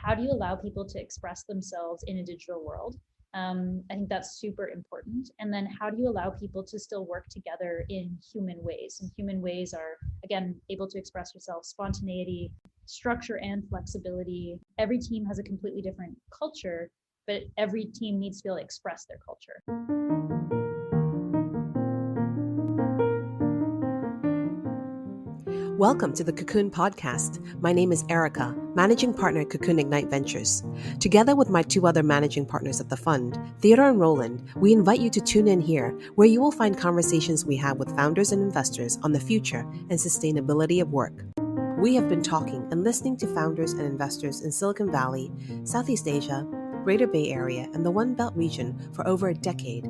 how do you allow people to express themselves in a digital world? I think that's super important. And then how do you allow people to still work together in human ways? And human ways are, again, able to express yourself, spontaneity, structure, and flexibility. Every team has a completely different culture, but every team needs to be able to express their culture. Welcome to the CoCoon podcast. My name is Erica, managing partner at CoCoon Ignite Ventures. Together with my two other managing partners at the fund, Theodore and Roland, we invite you to tune in here, where you will find conversations we have with founders and investors on the future and sustainability of work. We have been talking and listening to founders and investors in Silicon Valley, Southeast Asia, Greater Bay Area, and the One Belt region for over a decade.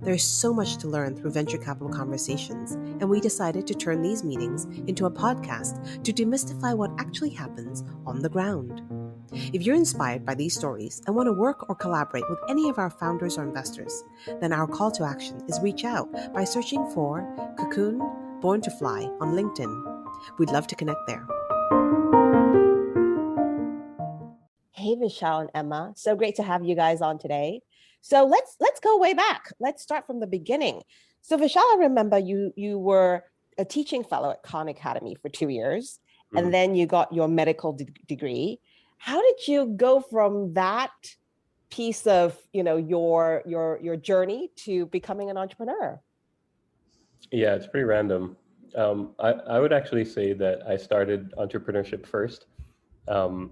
There is so much to learn through venture capital conversations, and we decided to turn these meetings into a podcast to demystify what actually happens on the ground. If you're inspired by these stories and want to work or collaborate with any of our founders or investors, then our call to action is reach out by searching for CoCoon Born to Fly on LinkedIn. We'd love to connect there. Hey, Vishal and Emma. So great to have you guys on today. So let's go way back. Let's start from the beginning. So Vishal, I remember you were a teaching fellow at Khan Academy for 2 years, and then you got your medical degree. How did you go from that piece of your journey to becoming an entrepreneur? Yeah, it's pretty random. I would actually say that I started entrepreneurship first. When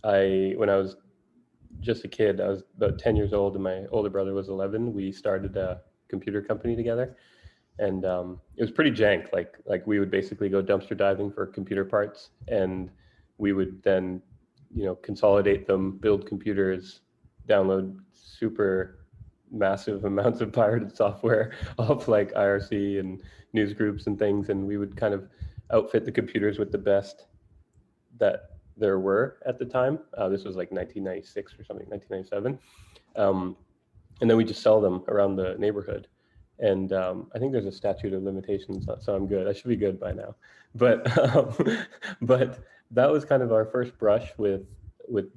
I was just a kid, I was about 10 years old and my older brother was 11. We started a computer company together, and it was pretty jank. Like we would basically go dumpster diving for computer parts, and we would then, consolidate them, build computers, download super massive amounts of pirated software off like IRC and news groups and things, and we would kind of outfit the computers with the best that there were at the time. This was like 1996 or something, 1997. And then we just sell them around the neighborhood. And I think there's a statute of limitations, so I'm good. I should be good by now. But but that was kind of our first brush with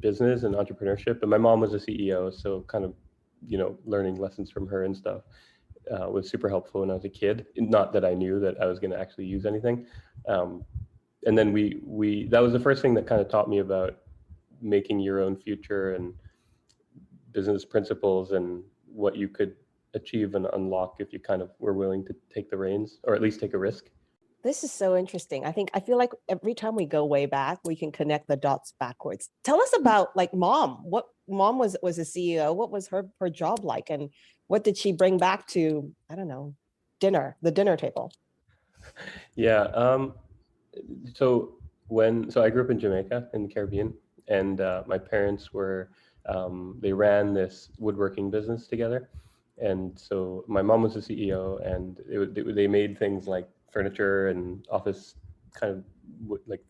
business and entrepreneurship. And my mom was a CEO, so kind of, learning lessons from her and stuff was super helpful when I was a kid. Not that I knew that I was going to actually use anything. And then we that was the first thing that kind of taught me about making your own future and business principles and what you could achieve and unlock if you kind of were willing to take the reins, or at least take a risk. This is so interesting. I feel like every time we go way back, we can connect the dots backwards. Tell us about like mom. What mom was a CEO? What was her job like, and what did she bring back to, I don't know, the dinner table? Yeah. So I grew up in Jamaica in the Caribbean, and my parents were they ran this woodworking business together, and so my mom was the CEO, and they made things like furniture and office kind of like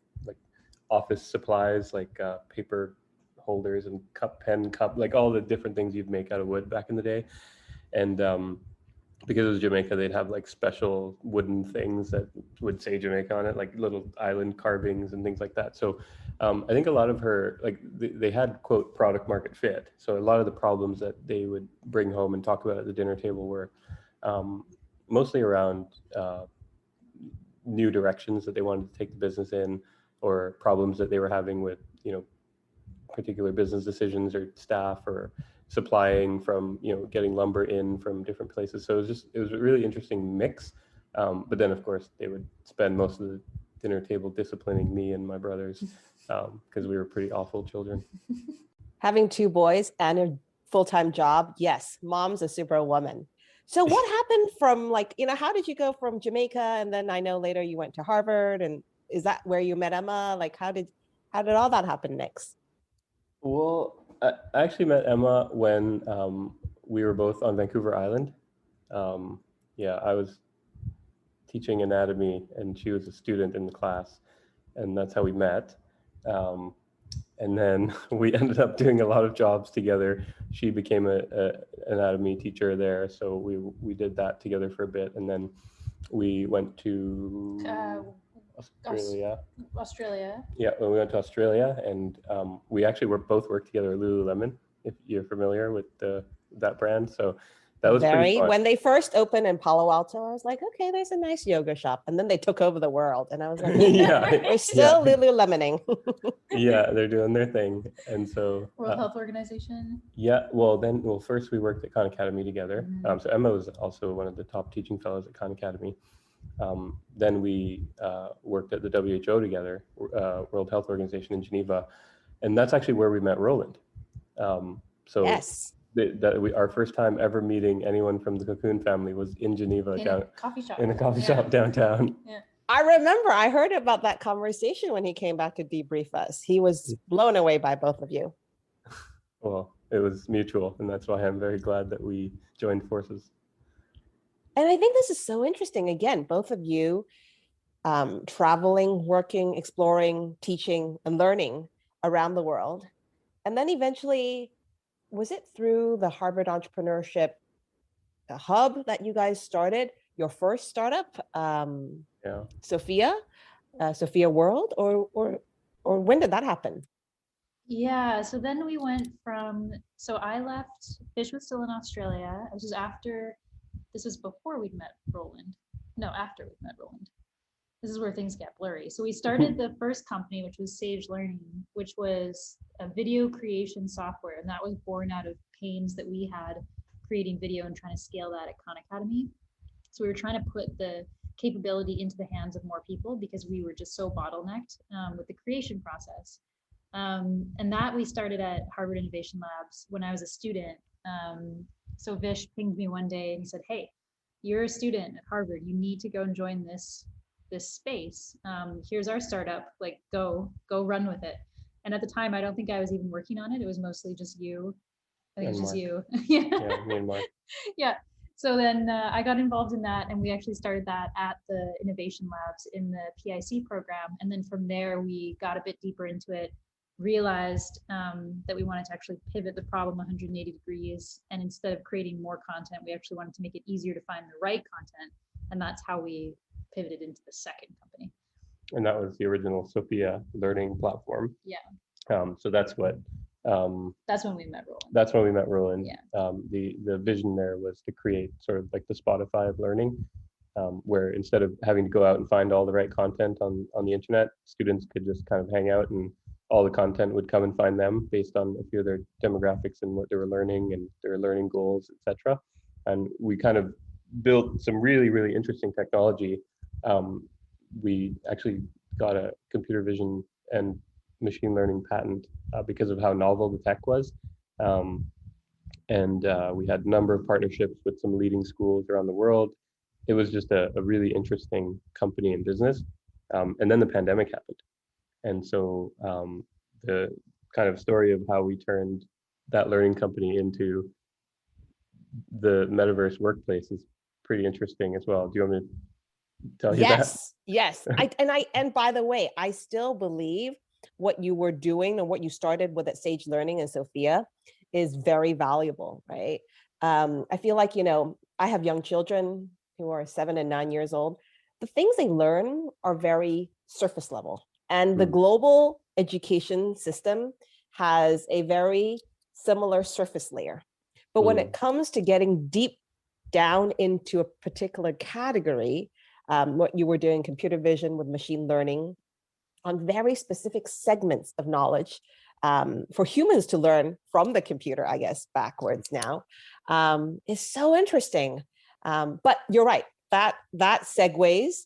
office supplies, like paper holders and pen cup, like all the different things you'd make out of wood back in the day. And because it was Jamaica, they'd have like special wooden things that would say Jamaica on it, like little island carvings and things like that. So I think a lot of her, like they had, quote, product market fit. So a lot of the problems that they would bring home and talk about at the dinner table were mostly around new directions that they wanted to take the business in, or problems that they were having with, particular business decisions or staff, or supplying from, getting lumber in from different places. So it was a really interesting mix. But then of course they would spend most of the dinner table disciplining me and my brothers because we were pretty awful children. Having 2 boys and a full-time job, yes, mom's a superwoman. So what happened from how did you go from Jamaica, and then I know later you went to Harvard, and is that where you met Emma? Like how did all that happen next? Well, I actually met Emma when we were both on Vancouver Island. I was teaching anatomy and she was a student in the class, and that's how we met. And then we ended up doing a lot of jobs together. She became a anatomy teacher there, so we did that together for a bit, and then we went to Australia. Australia. Yeah, when we went to Australia, and we actually both worked together at Lululemon, if you're familiar with that brand. So that was pretty fun. When they first opened in Palo Alto, I was like, okay, there's a nice yoga shop. And then they took over the world. And I was like, Yeah, we're still Lululemoning. yeah, they're doing their thing. And so World Health Organization. yeah, well, first we worked at Khan Academy together. So Emma was also one of the top teaching fellows at Khan Academy. Then we worked at the WHO together, World Health Organization in Geneva, and that's actually where we met Roland. So Yes. Our first time ever meeting anyone from the CoCoon family was in Geneva, In a coffee shop. in a coffee shop downtown. Yeah. I remember I heard about that conversation when he came back to debrief us. He was blown away by both of you. Well, it was mutual, and that's why I'm very glad that we joined forces. And I think this is so interesting. Again, both of you traveling, working, exploring, teaching, and learning around the world. And then eventually, was it through the Harvard Entrepreneurship Hub that you guys started your first startup, Sophia World, or when did that happen? Yeah, so then we went so I left, Fish was still in Australia. This was before we'd met Roland. No, after we'd met Roland. This is where things get blurry. So we started the first company, which was Sage Learning, which was a video creation software. And that was born out of pains that we had creating video and trying to scale that at Khan Academy. So we were trying to put the capability into the hands of more people because we were just so bottlenecked with the creation process. And that we started at Harvard Innovation Labs when I was a student. So Vish pinged me one day and he said, hey, you're a student at Harvard. You need to go and join this space. Here's our startup, like go run with it. And at the time, I don't think I was even working on it. It was mostly just you. I think it was just you. Yeah, me and Mark. Yeah. So then I got involved in that, and we actually started that at the Innovation Labs in the PIC program. And then from there, we got a bit deeper into it, realized that we wanted to actually pivot the problem 180 degrees. And instead of creating more content, we actually wanted to make it easier to find the right content. And that's how we pivoted into the second company. And that was the original Sophia learning platform. Yeah. So that's what. That's when we met Roland. That's when we met Roland. Yeah. The vision there was to create sort of like the Spotify of learning, where instead of having to go out and find all the right content on the internet, students could just kind of hang out and all the content would come and find them based on a few of their demographics and what they were learning and their learning goals, etc. And we kind of built some really, really interesting technology. We actually got a computer vision and machine learning patent because of how novel the tech was. And we had a number of partnerships with some leading schools around the world. It was just a really interesting company and business. And then the pandemic happened. And so the kind of story of how we turned that learning company into the metaverse workplace is pretty interesting as well. Do you want me to tell you that? Yes. And by the way, I still believe what you were doing and what you started with at Sage Learning and Sophia is very valuable, right? I feel like, I have young children who are 7 and 9 years old. The things they learn are very surface level. And the global education system has a very similar surface layer. But when it comes to getting deep down into a particular category, what you were doing, computer vision with machine learning, on very specific segments of knowledge for humans to learn from the computer, I guess, backwards now, is so interesting. But you're right, that segues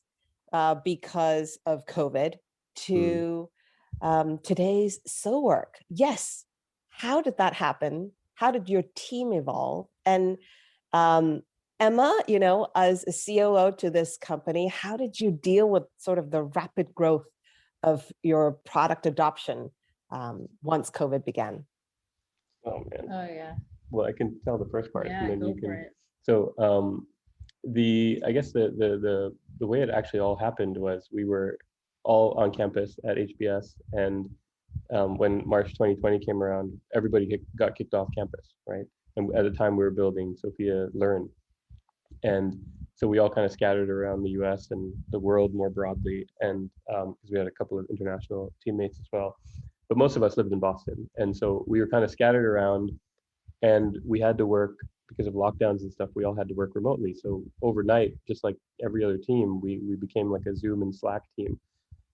because of COVID to today's Sowork. Yes. How did that happen? How did your team evolve? And Emma, as a COO to this company, how did you deal with sort of the rapid growth of your product adoption once COVID began? Oh man. Oh yeah. Well, I can tell the first part. Yeah, and then go you can. for it. So I guess the way it actually all happened was we were all on campus at HBS, and when March 2020 came around, everybody got kicked off campus, right? And at the time we were building Sophia Learn, and So we all kind of scattered around the US and the world more broadly. And because we had a couple of international teammates as well. But most of us lived in Boston. And so we were kind of scattered around, and we had to work because of lockdowns and stuff. We all had to work remotely. So overnight, just like every other team, we became like a Zoom and Slack team.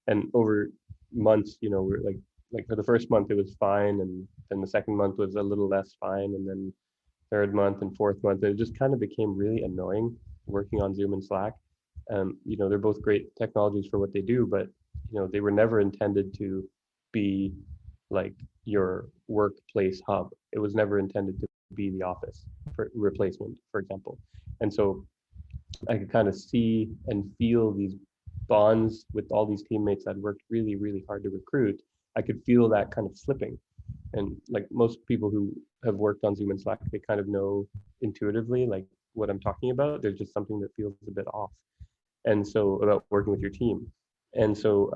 And over months, we're like for the first month it was fine, and then the second month was a little less fine, and then third month and fourth month, it just kind of became really annoying working on Zoom and Slack. They're both great technologies for what they do, but they were never intended to be like your workplace hub. It was never intended to be the office for replacement, for example. And so I could kind of see and feel these bonds with all these teammates I'd worked really, really hard to recruit. I could feel that kind of slipping. And like most people who have worked on Zoom and Slack, they kind of know intuitively like what I'm talking about. There's just something that feels a bit off. And so about working with your team. And so,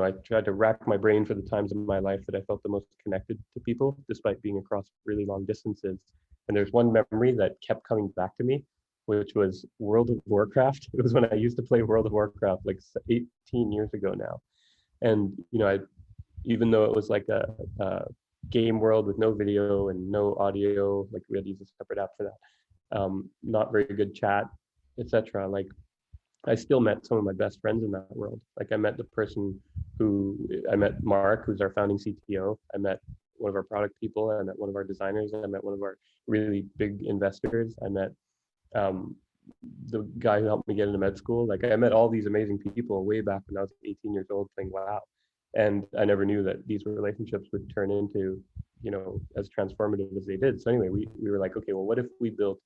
I tried to rack my brain for the times in my life that I felt the most connected to people, despite being across really long distances. And there's one memory that kept coming back to me, which was World of Warcraft. It was when I used to play World of Warcraft like 18 years ago now. And, even though it was like a game world with no video and no audio, like we had to use a separate app for that, not very good chat, etc. Like I still met some of my best friends in that world. Like I met Mark, who's our founding CTO. I met one of our product people. I met one of our designers. I met one of our really big investors. I met the guy who helped me get into med school. Like I met all these amazing people way back when I was 18 years old playing WoW. And I never knew that these relationships would turn into, as transformative as they did. So anyway, we were like, okay, well, what if we built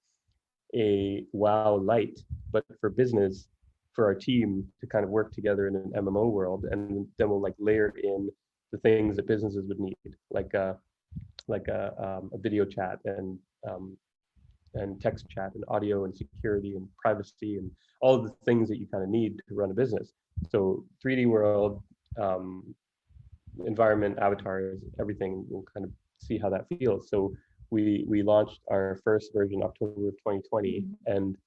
a WoW Lite, but for business, for our team to kind of work together in an MMO world, and then we'll like layer in the things that businesses would need, like a video chat and text chat and audio and security and privacy and all of the things that you kind of need to run a business. So 3D world, environment, avatars, everything, we'll kind of see how that feels. So we launched our first version October of 2020, and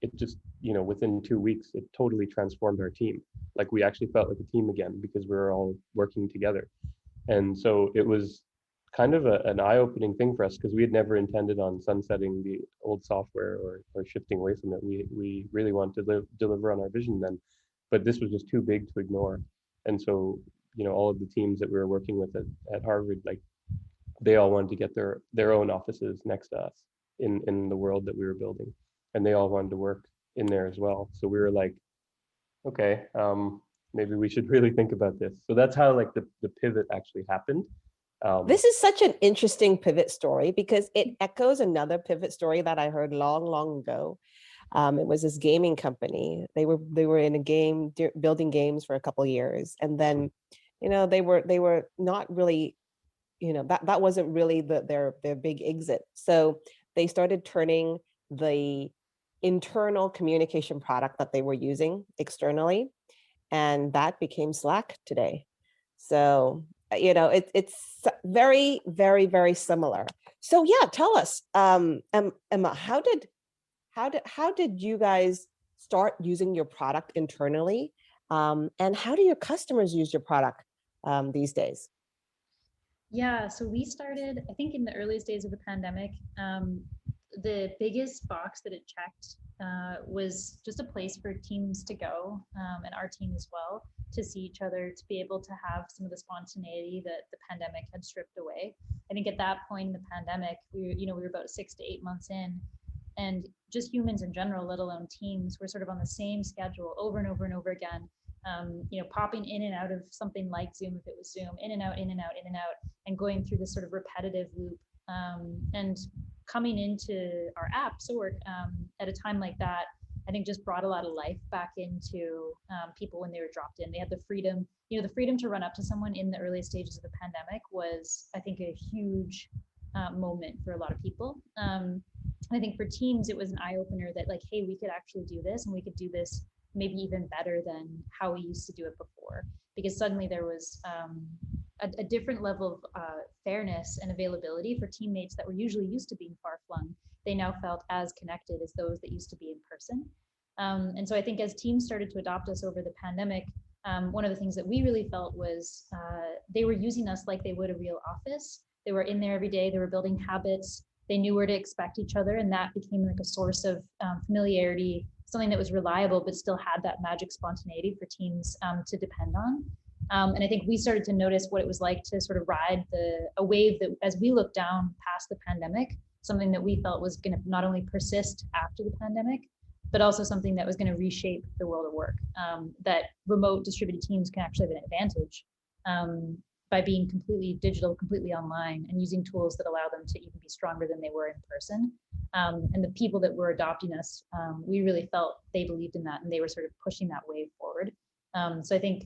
it just, within 2 weeks, it totally transformed our team. Like we actually felt like a team again because we were all working together. And so it was kind of an eye-opening thing for us because we had never intended on sunsetting the old software or shifting away from it. We really wanted to deliver on our vision then, but this was just too big to ignore. And so, all of the teams that we were working with at Harvard, like they all wanted to get their own offices next to us in the world that we were building. And they all wanted to work in there as well. So we were like, okay, maybe we should really think about this. So that's how like the pivot actually happened. This is such an interesting pivot story because it echoes another pivot story that I heard long, long ago. It was this gaming company. They were in a game building games for a couple of years, and then, they were not really, that wasn't really their big exit. So they started turning the internal communication product that they were using externally, and that became Slack today. So it's very, very, very similar. So yeah, tell us, Emma, how did you guys start using your product internally, and how do your customers use your product these days? Yeah, so we started, I think, in the earliest days of the pandemic. The biggest box that it checked was just a place for teams to go, and our team as well, to see each other, to be able to have some of the spontaneity that the pandemic had stripped away. I think at that point in the pandemic, we were about 6 to 8 months in, and just humans in general, let alone teams, were sort of on the same schedule over and over and over again. Popping in and out of something like Zoom, if it was Zoom, in and out, in and out, in and out, and going through this sort of repetitive loop. And coming into our app, Sowork, at a time like that, I think just brought a lot of life back into people when they were dropped in. They had the freedom, the freedom to run up to someone in the earliest stages of the pandemic was, I think, a huge moment for a lot of people. I think for teams, it was an eye opener that like, hey, we could actually do this, and we could do this maybe even better than how we used to do it before, because suddenly there was a different level of fairness and availability for teammates that were usually used to being far flung they now felt as connected as those that used to be in person. And so I think as teams started to adopt us over the pandemic, one of the things that we really felt was they were using us like they would a real office. They were in there every day, they were building habits, they knew where to expect each other, and that became like a source of familiarity, something that was reliable, but still had that magic spontaneity for teams to depend on. And I think we started to notice what it was like to sort of ride a wave that, as we looked down past the pandemic, something that we felt was going to not only persist after the pandemic, but also something that was going to reshape the world of work. That remote distributed teams can actually have an advantage by being completely digital, completely online, and using tools that allow them to even be stronger than they were in person. And the people that were adopting us, we really felt they believed in that, and they were sort of pushing that wave forward. So I think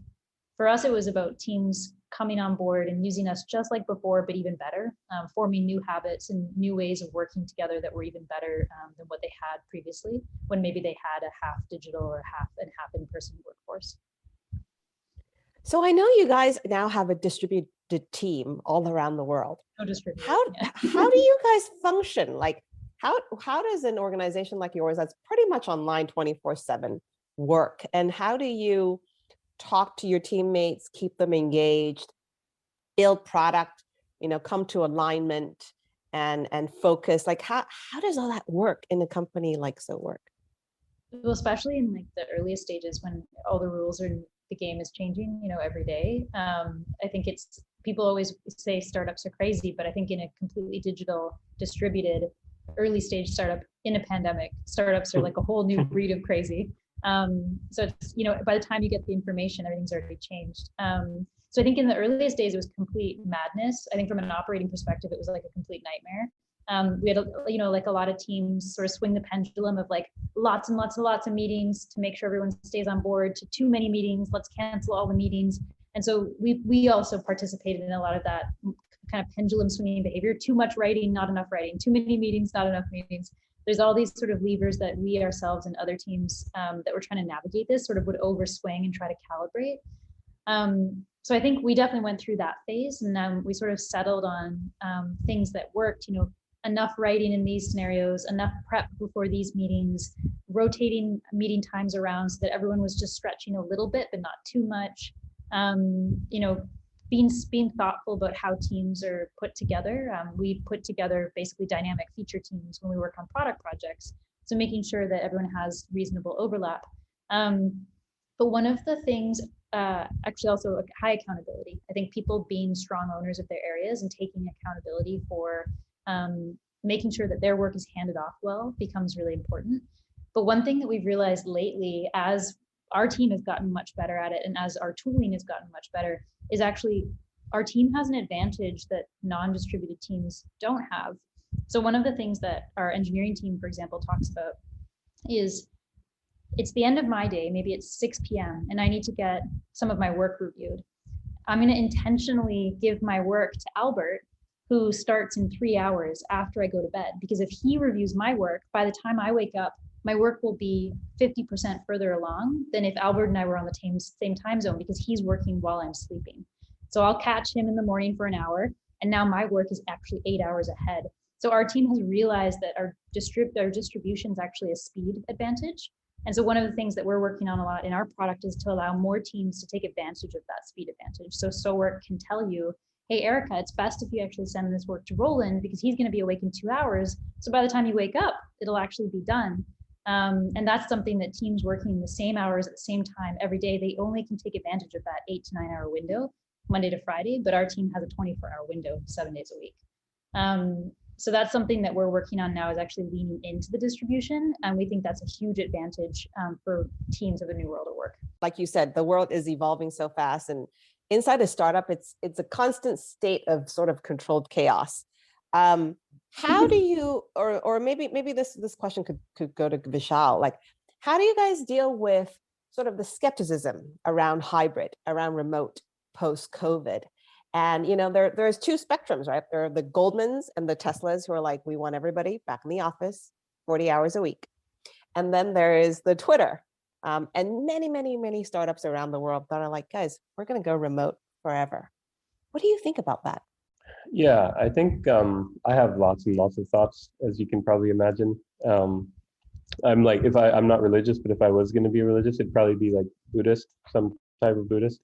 for us, it was about teams coming on board and using us just like before, but even better, forming new habits and new ways of working together that were even better than what they had previously, when maybe they had a half digital or half in-person workforce. So I know you guys now have a distributed team all around the world. No distributed. How do you guys function? Like how does an organization like yours that's pretty much online 24/7 work? And how do you talk to your teammates, keep them engaged, build product, come to alignment and focus? Like how does all that work in a company like Sowork? Well, especially in like the earliest stages when all the rules are, the game is changing, every day. I think people always say startups are crazy, but I think in a completely digital, distributed, early stage startup in a pandemic, startups are like a whole new breed of crazy. So it's, by the time you get the information, everything's already changed. So I think in the earliest days, it was complete madness. I think from an operating perspective, it was like a complete nightmare. We had, like a lot of teams sort of swing the pendulum of like lots and lots and lots of meetings to make sure everyone stays on board, to too many meetings, let's cancel all the meetings. And so we also participated in a lot of that kind of pendulum swinging behavior. Too much writing, not enough writing. Too many meetings, not enough meetings. There's all these sort of levers that we ourselves and other teams that were trying to navigate this sort of would overswing and try to calibrate. So I think we definitely went through that phase, and we sort of settled on things that worked, enough writing in these scenarios, enough prep before these meetings, rotating meeting times around so that everyone was just stretching a little bit, but not too much. Being thoughtful about how teams are put together. We put together basically dynamic feature teams when we work on product projects. So making sure that everyone has reasonable overlap. But one of the things, actually also high accountability. I think people being strong owners of their areas and taking accountability for making sure that their work is handed off well becomes really important. But one thing that we've realized lately, as our team has gotten much better at it and as our tooling has gotten much better, is actually our team has an advantage that non-distributed teams don't have. So one of the things that our engineering team, for example, talks about is it's the end of my day, maybe it's 6 p.m. and I need to get some of my work reviewed. I'm going to intentionally give my work to Albert, who starts in 3 hours after I go to bed, because if he reviews my work, by the time I wake up, my work will be 50% further along than if Albert and I were on the same time zone, because he's working while I'm sleeping. So I'll catch him in the morning for an hour, and now my work is actually 8 hours ahead. So our team has realized that our distribution is actually a speed advantage. And so one of the things that we're working on a lot in our product is to allow more teams to take advantage of that speed advantage. So Sowork can tell you, hey, Erica, it's best if you actually send this work to Roland because he's going to be awake in 2 hours. So by the time you wake up, it'll actually be done. And that's something that teams working the same hours at the same time every day, they only can take advantage of that 8 to 9 hour window, Monday to Friday, but our team has a 24-hour window, 7 days a week. So that's something that we're working on now, is actually leaning into the distribution. And we think that's a huge advantage for teams of the new world of work. Like you said, the world is evolving so fast, and inside a startup, it's a constant state of sort of controlled chaos. How do you, or maybe this question could go to Vishal, like, how do you guys deal with sort of the skepticism around hybrid, around remote post-COVID? And, there's two spectrums, right? There are the Goldmans and the Teslas who are like, we want everybody back in the office 40 hours a week. And then there is the Twitter and many, many, many startups around the world that are like, guys, we're going to go remote forever. What do you think about that? Yeah, I think I have lots and lots of thoughts, as you can probably imagine. I'm like, I'm not religious, but if I was going to be religious, it'd probably be like Buddhist, some type of Buddhist.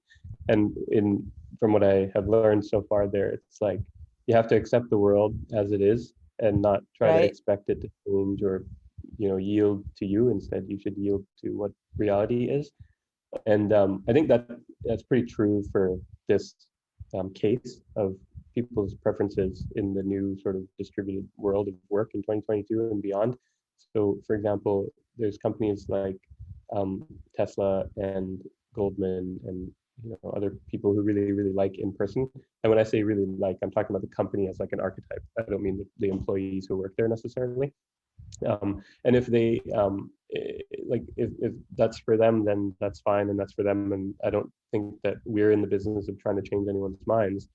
And from what I have learned so far there, it's like you have to accept the world as it is and not try to Right. expect it to change or, yield to you. Instead, you should yield to what reality is. And I think that's pretty true for this case of people's preferences in the new sort of distributed world of work in 2022 and beyond. So, for example, there's companies like Tesla and Goldman and other people who really really like in person. And when I say really like, I'm talking about the company as like an archetype. I don't mean the employees who work there necessarily. And if they like if that's for them, then that's fine and that's for them, and I don't think that we're in the business of trying to change anyone's minds.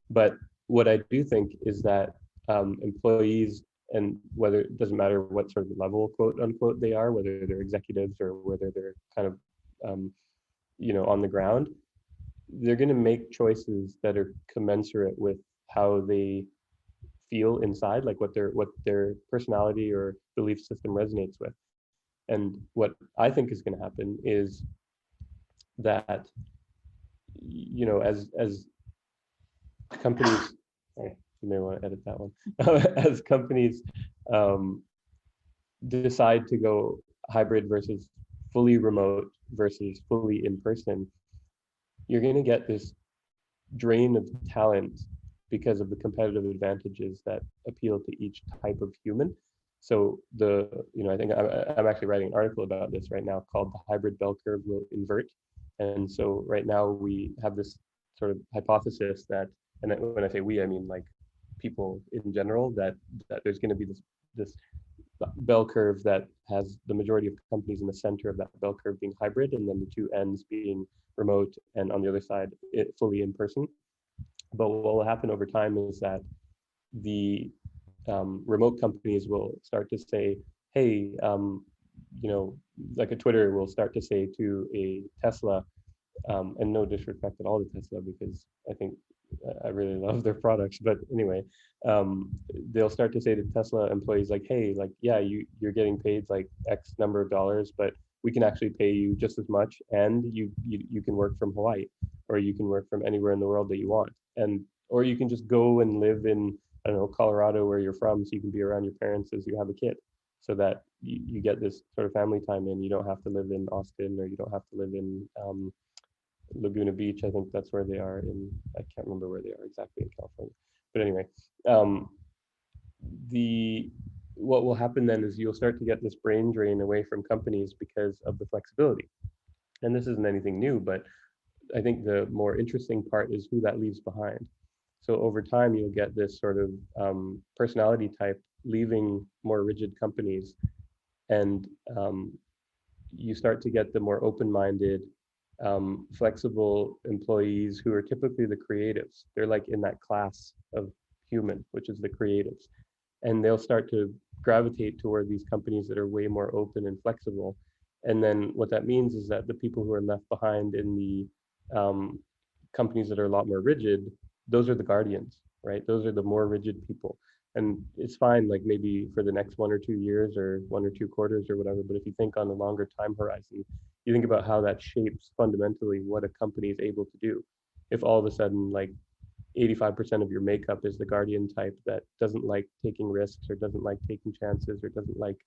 But what I do think is that employees, and whether it doesn't matter what sort of level, quote unquote, they are, whether they're executives or whether they're kind of um, on the ground, they're going to make choices that are commensurate with how they feel inside, like what their personality or belief system resonates with. And what I think is going to happen is that as companies, sorry, you may want to edit that one. As companies um, decide to go hybrid versus fully remote versus fully in person, you're going to get this drain of talent because of the competitive advantages that appeal to each type of human. So I think I'm actually writing an article about this right now called "The Hybrid Bell Curve Will Invert." And so right now we have this sort of hypothesis that, and when I say we, I mean like people in general, that there's going to be this bell curve that has the majority of companies in the center of that bell curve being hybrid, and then the two ends being remote, and on the other side, it fully in person. But what will happen over time is that the remote companies will start to say, hey, like a Twitter will start to say to a Tesla, and no disrespect at all to Tesla, because I think I really love their products. But anyway, they'll start to say to Tesla employees like, hey, like, yeah, you're getting paid like X number of dollars, but we can actually pay you just as much, and you can work from Hawaii, or you can work from anywhere in the world that you want, and or you can just go and live in, I don't know, Colorado, where you're from, so you can be around your parents as you have a kid, so that you get this sort of family time in. You don't have to live in Austin, or you don't have to live in Laguna Beach. I think that's where they are in, I can't remember where they are exactly in California. But anyway, um, the what will happen then is you'll start to get this brain drain away from companies because of the flexibility. And this isn't anything new, but I think the more interesting part is who that leaves behind. So over time, you'll get this sort of personality type leaving more rigid companies, and you start to get the more open-minded, flexible employees who are typically the creatives. They're like in that class of human, which is the creatives. And they'll start to gravitate toward these companies that are way more open and flexible. And then what that means is that the people who are left behind in the companies that are a lot more rigid, those are the guardians, right? Those are the more rigid people. And it's fine, like maybe for the next 1 or 2 years or 1 or 2 quarters or whatever. But if you think on a longer time horizon, you think about how that shapes fundamentally what a company is able to do. If all of a sudden, like 85% of your makeup is the guardian type that doesn't like taking risks or doesn't like taking chances or doesn't like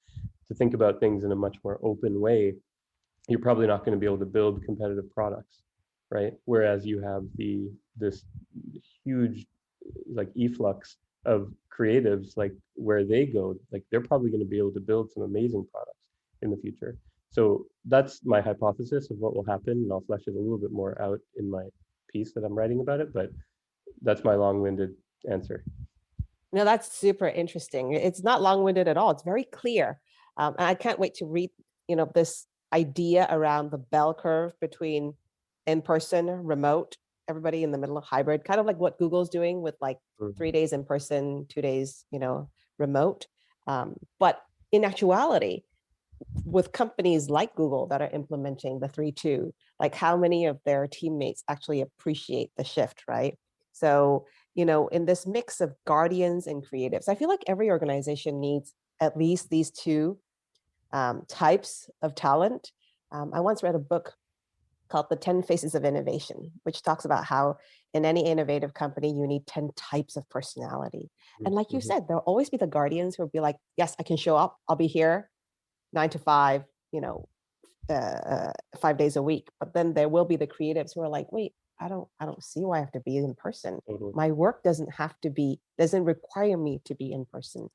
to think about things in a much more open way, you're probably not going to be able to build competitive products, right? Whereas you have this huge like efflux of creatives, like where they go, like they're probably going to be able to build some amazing products in the future. So that's my hypothesis of what will happen, and I'll flesh it a little bit more out in my piece that I'm writing about it. But that's my long-winded answer. No, that's super interesting. It's not long-winded at all. It's very clear. And I can't wait to read, this idea around the bell curve between in-person, remote, everybody in the middle of hybrid, kind of like what Google's doing with like 3 days in person, 2 days, remote. But in actuality, with companies like Google that are implementing the 3-2, like how many of their teammates actually appreciate the shift, right? So in this mix of guardians and creatives. I feel like every organization needs at least these two types of talent. I once read a book called The 10 Faces of Innovation, which talks about how in any innovative company, you need 10 types of personality. And like you said, there'll always be the guardians who will be like, yes, I can show up. I'll be here 9 to 5, 5 days a week. But then there will be the creatives who are like, wait, I don't see why I have to be in person. Totally. My work doesn't require me to be in person.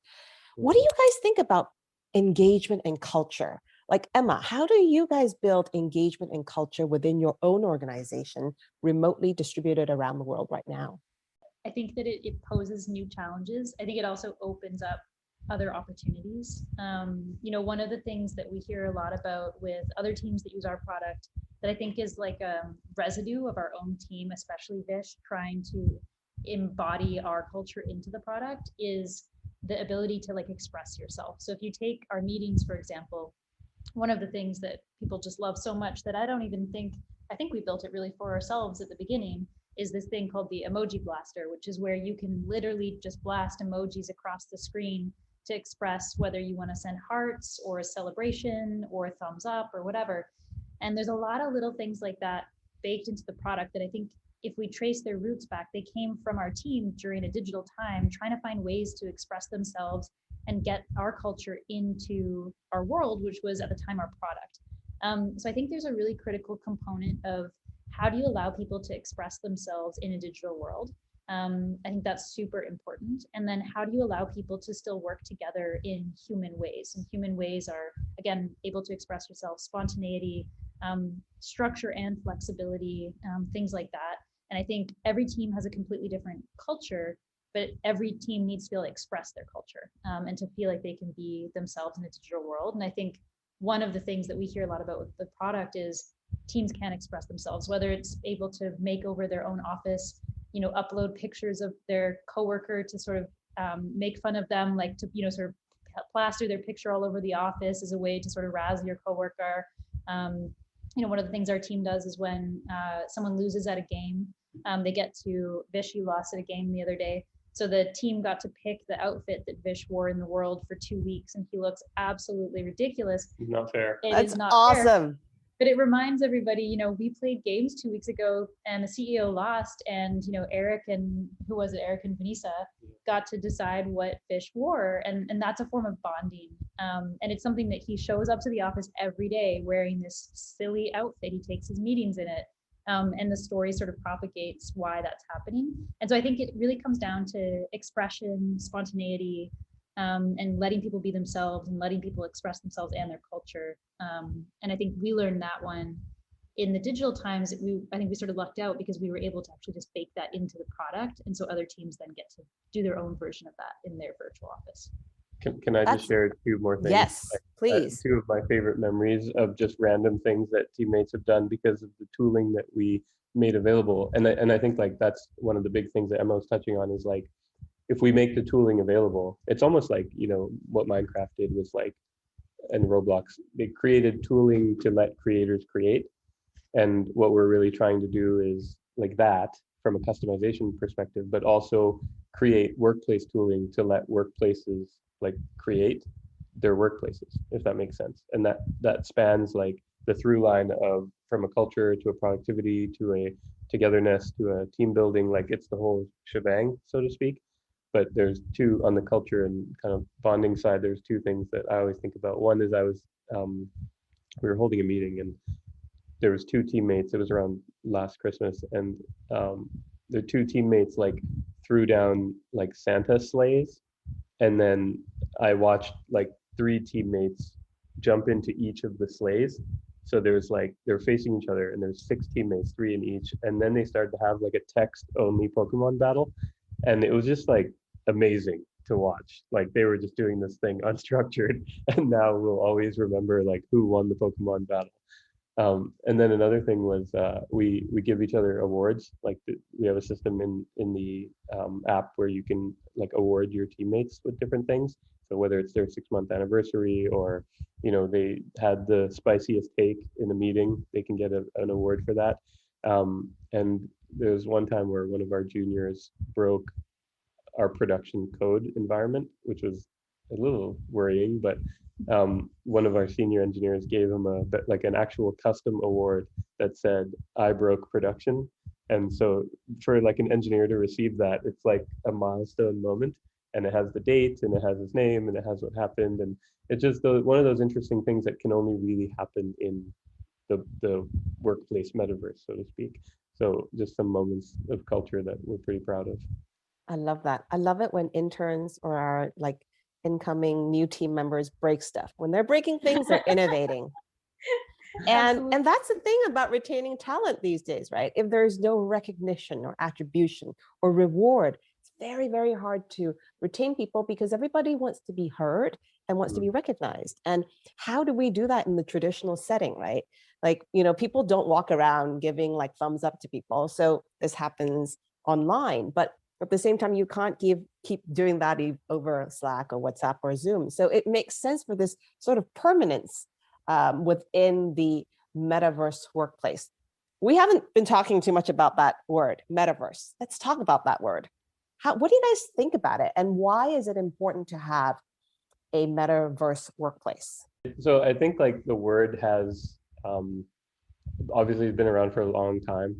What do you guys think about engagement and culture? Like, Emma, how do you guys build engagement and culture within your own organization, remotely distributed around the world right now? I think that it poses new challenges. I think it also opens up other opportunities. One of the things that we hear a lot about with other teams that use our product that I think is like a residue of our own team, especially Vish, trying to embody our culture into the product is the ability to like express yourself. So if you take our meetings, for example, one of the things that people just love so much that I think we built it really for ourselves at the beginning is this thing called the emoji blaster, which is where you can literally just blast emojis across the screen to express whether you want to send hearts or a celebration or a thumbs up or whatever. And there's a lot of little things like that baked into the product that I think if we trace their roots back, they came from our team during a digital time, trying to find ways to express themselves and get our culture into our world, which was at the time our product. So I think there's a really critical component of how do you allow people to express themselves in a digital world? I think that's super important. And then how do you allow people to still work together in human ways? And human ways are, again, able to express yourself, spontaneity, structure and flexibility, things like that. And I think every team has a completely different culture, but every team needs to be able to express their culture and to feel like they can be themselves in the digital world. And I think one of the things that we hear a lot about with the product is teams can express themselves, whether it's able to make over their own office, upload pictures of their coworker to sort of make fun of them, like to, sort of plaster their picture all over the office as a way to sort of razz your coworker. One of the things our team does is when someone loses at a game, they get to Vish, you lost at a game the other day. So the team got to pick the outfit that Vish wore in the world for 2 weeks, and he looks absolutely ridiculous. Not fair. That's awesome. Fair, but it reminds everybody, we played games 2 weeks ago and the CEO lost, and, Eric and Vanessa got to decide what Vish wore. And that's a form of bonding. And it's something that he shows up to the office every day wearing this silly outfit. He takes his meetings in it. And the story sort of propagates why that's happening. And so I think it really comes down to expression, spontaneity, and letting people be themselves and letting people express themselves and their culture. And I think we learned that one in the digital times. I think we sort of lucked out because we were able to actually just bake that into the product. And so other teams then get to do their own version of that in their virtual office. Can I just share two more things? Yes, please. Two of my favorite memories of just random things that teammates have done because of the tooling that we made available. And I think like that's one of the big things that Emma was touching on is like, if we make the tooling available, it's almost like, what Minecraft did was like, and Roblox, they created tooling to let creators create. And what we're really trying to do is like that from a customization perspective, but also create workplace tooling to let workplaces like create their workplaces, if that makes sense. And that spans like the through line of from a culture to a productivity to a togetherness to a team building, like it's the whole shebang, so to speak. But there's two on the culture and kind of bonding side. There's two things that I always think about. One is we were holding a meeting and there was two teammates. It was around last Christmas, and the two teammates like threw down like Santa sleighs, and then I watched like three teammates jump into each of the sleighs. So there's like they're facing each other, and there's 6 teammates, 3 in each, and then they started to have like a text-only Pokemon battle, and it was just like amazing to watch. Like they were just doing this thing unstructured, and now we'll always remember like who won the Pokemon battle. And then another thing was we give each other awards. Like we have a system in the app where you can like award your teammates with different things. So whether it's their 6-month anniversary or they had the spiciest take in a meeting, they can get an award for that. And there was one time where one of our juniors broke our production code environment, which was a little worrying, but one of our senior engineers gave him like an actual custom award that said, "I broke production." And so for like an engineer to receive that, it's like a milestone moment, and it has the date and it has his name and it has what happened. And it's just one of those interesting things that can only really happen in the workplace metaverse, so to speak. So just some moments of culture that we're pretty proud of. I love that. I love it when interns or our like incoming new team members break stuff. When they're breaking things, they're innovating. And that's the thing about retaining talent these days, right? If there's no recognition or attribution or reward, it's very, very hard to retain people because everybody wants to be heard and wants to be recognized. And how do we do that in the traditional setting, right? Like, people don't walk around giving like thumbs up to people. So this happens online, but at the same time, you can't keep doing that over Slack or WhatsApp or Zoom. So it makes sense for this sort of permanence within the metaverse workplace. We haven't been talking too much about that word, metaverse. Let's talk about that word. What do you guys think about it? And why is it important to have a metaverse workplace? So I think like the word has obviously been around for a long time,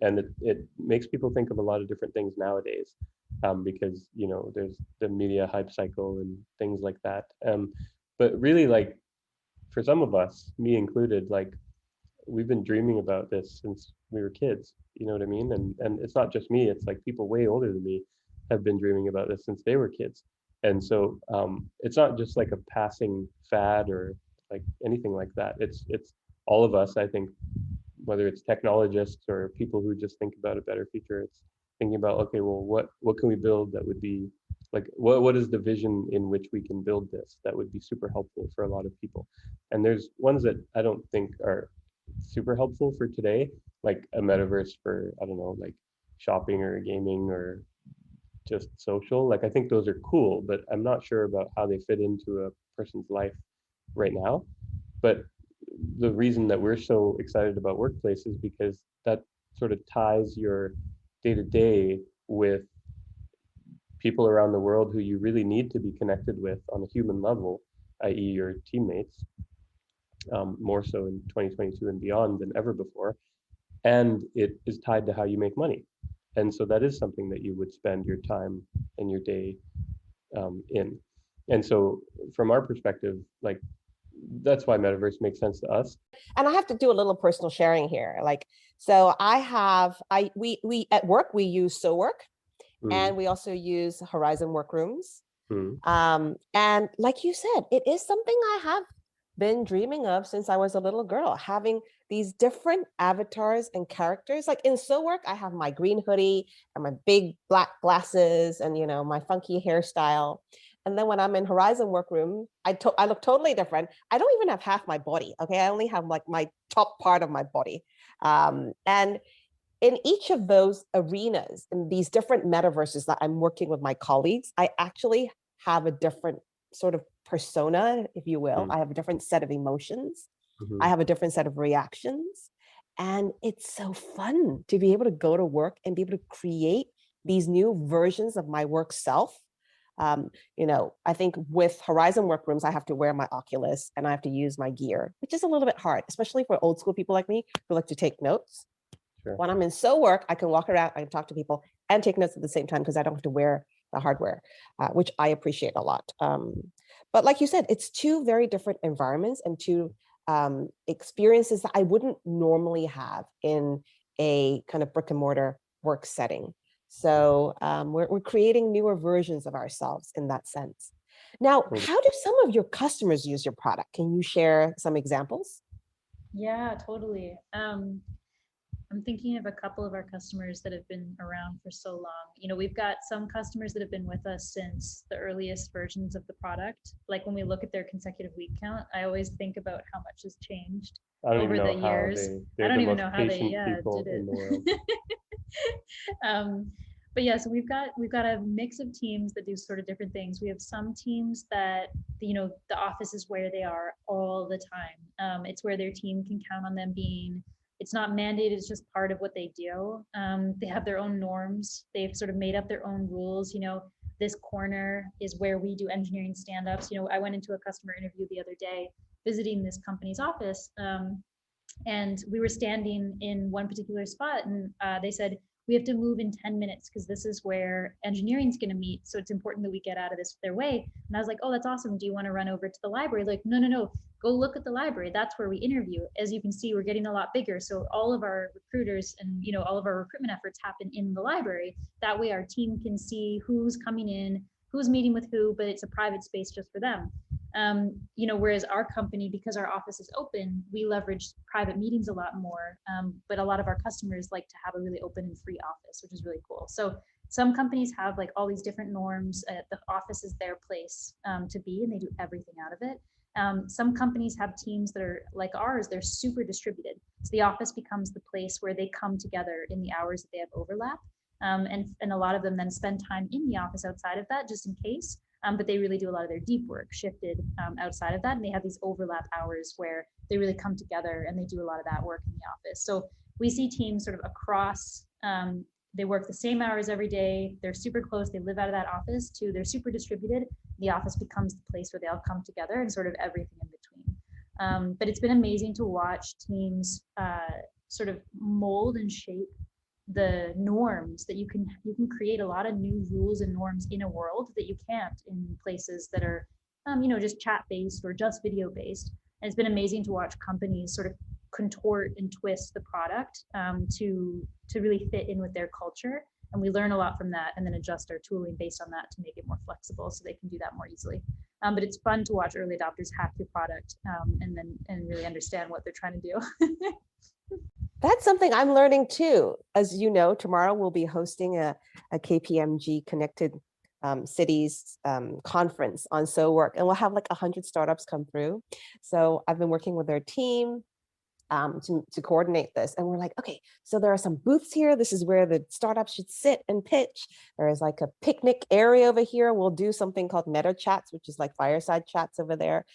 and it makes people think of a lot of different things nowadays, because there's the media hype cycle and things like that. But really, like for some of us, me included, like we've been dreaming about this since we were kids. You know what I mean? And it's not just me; it's like people way older than me have been dreaming about this since they were kids. And so it's not just like a passing fad or like anything like that. It's all of us, I think, whether it's technologists or people who just think about a better future, it's thinking about, okay, well, what can we build that would be like, what is the vision in which we can build this that would be super helpful for a lot of people? And there's ones that I don't think are super helpful for today, like a metaverse for, I don't know, like shopping or gaming or just social. Like I think those are cool, but I'm not sure about how they fit into a person's life right now. But the reason that we're so excited about workplace is because that sort of ties your day-to-day with people around the world who you really need to be connected with on a human level, i.e. your teammates, more so in 2022 and beyond than ever before. And it is tied to how you make money. And so that is something that you would spend your time and your day in. And so from our perspective, like that's why metaverse makes sense to us. And I have to do a little personal sharing here. Like, so we at work, we use Sowork, and we also use Horizon Workrooms. And like you said, it is something I have been dreaming of since I was a little girl, having these different avatars and characters. Like in Sowork, I have my green hoodie and my big black glasses and, my funky hairstyle. And then when I'm in Horizon Workroom, I look totally different. I don't even have half my body. Okay. I only have like my top part of my body. And in each of those arenas, in these different metaverses that I'm working with my colleagues, I actually have a different sort of persona, if you will. I have a different set of emotions. I have a different set of reactions. And it's so fun to be able to go to work and be able to create these new versions of my work self. I think with Horizon Workrooms, I have to wear my Oculus and I have to use my gear, which is a little bit hard, especially for old school people like me who like to take notes. Sure. When I'm in Sowork, I can walk around, I can talk to people and take notes at the same time because I don't have to wear the hardware, which I appreciate a lot. But like you said, it's two very different environments and two experiences that I wouldn't normally have in a kind of brick and mortar work setting. So we're creating newer versions of ourselves in that sense. Now, how do some of your customers use your product? Can you share some examples? Yeah, totally. I'm thinking of a couple of our customers that have been around for so long. We've got some customers that have been with us since the earliest versions of the product. Like when we look at their consecutive week count, I always think about how much has changed over the years. I don't even know how they did it. But yeah, so we've got a mix of teams that do sort of different things. We have some teams that the office is where they are all the time. It's where their team can count on them being. it's not mandated, it's just part of what they do. They have their own norms. They've sort of made up their own rules. This corner is where we do engineering stand-ups. I went into a customer interview the other day visiting this company's office, and we were standing in one particular spot, and they said, we have to move in 10 minutes because this is where engineering is going to meet. So it's important that we get out of their way. And I was like, oh, that's awesome. Do you want to run over to the library? Like, no, go look at the library. That's where we interview. As you can see, we're getting a lot bigger. So all of our recruiters and, all of our recruitment efforts happen in the library. That way our team can see who's coming in, who's meeting with who, but it's a private space just for them. Whereas our company, because our office is open, we leverage private meetings a lot more. But a lot of our customers like to have a really open and free office, which is really cool. So some companies have like all these different norms. The office is their place to be, and they do everything out of it. Some companies have teams that are like ours, they're super distributed. So the office becomes the place where they come together in the hours that they have overlap. And a lot of them then spend time in the office outside of that, just in case. But they really do a lot of their deep work shifted outside of that. And they have these overlap hours where they really come together and they do a lot of that work in the office. So we see teams sort of across, they work the same hours every day. They're super close. They live out of that office to they're super distributed. The office becomes the place where they all come together and sort of everything in between. But it's been amazing to watch teams sort of mold and shape the norms that you can create a lot of new rules and norms in a world that you can't in places that are just chat based or just video based. And it's been amazing to watch companies sort of contort and twist the product to really fit in with their culture, and we learn a lot from that and then adjust our tooling based on that to make it more flexible so they can do that more easily. But it's fun to watch early adopters hack your product and really understand what they're trying to do. That's something I'm learning too. As you know, tomorrow we'll be hosting a KPMG Connected Cities conference on Sowork, and we'll have like 100 startups come through. So I've been working with their team to coordinate this. And we're like, okay, so there are some booths here. This is where the startups should sit and pitch. There is like a picnic area over here. We'll do something called meta chats, which is like fireside chats over there.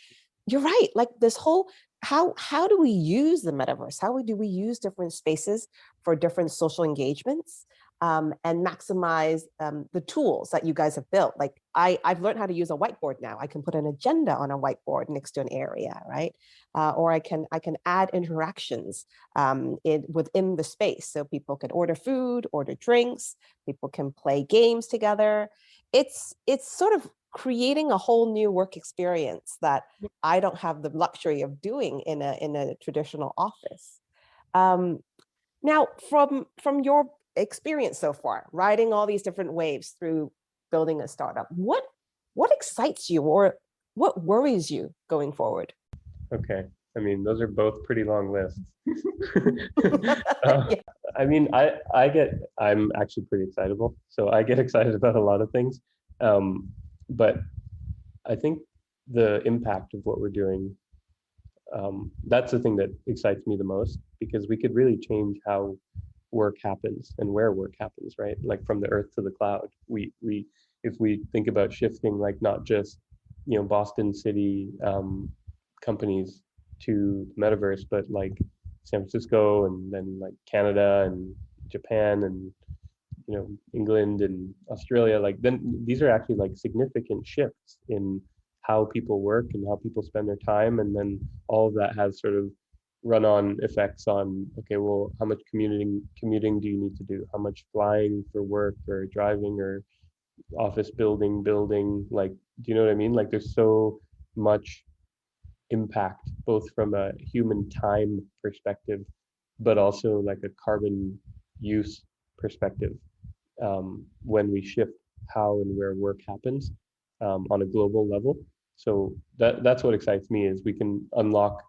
You're right. Like this whole, how do we use the metaverse? How do we use different spaces for different social engagements and maximize the tools that you guys have built? Like I've learned how to use a whiteboard now. I can put an agenda on a whiteboard next to an area, right? Or I can add interactions within the space, so people can order food, order drinks, people can play games together. It's sort of creating a whole new work experience that I don't have the luxury of doing in a traditional office. Now, from your experience so far, riding all these different waves through building a startup, what excites you or what worries you going forward? Okay, I mean, those are both pretty long lists. Yeah. I mean, I'm actually pretty excitable, so I get excited about a lot of things. But I think the impact of what we're doing, that's the thing that excites me the most, because we could really change how work happens and where work happens, right? Like from the earth to the cloud. If we think about shifting, like not just, Boston City companies to the metaverse, but like San Francisco and then like Canada and Japan and England and Australia, like then these are actually like significant shifts in how people work and how people spend their time. And then all of that has sort of run-on effects on, okay, well, how much commuting do you need to do? How much flying for work or driving or office building, like, do you know what I mean? Like there's so much impact, both from a human time perspective, but also like a carbon use perspective. When we shift how and where work happens on a global level. So that's what excites me, is we can unlock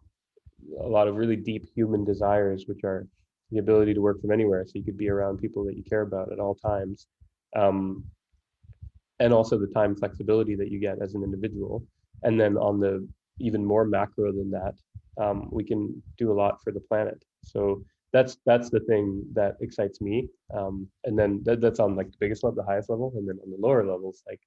a lot of really deep human desires, which are the ability to work from anywhere. So you could be around people that you care about at all times. And also the time flexibility that you get as an individual. And then on the even more macro than that, we can do a lot for the planet. So that's the thing that excites me. And then that's on like the biggest level, the highest level, and then on the lower levels, like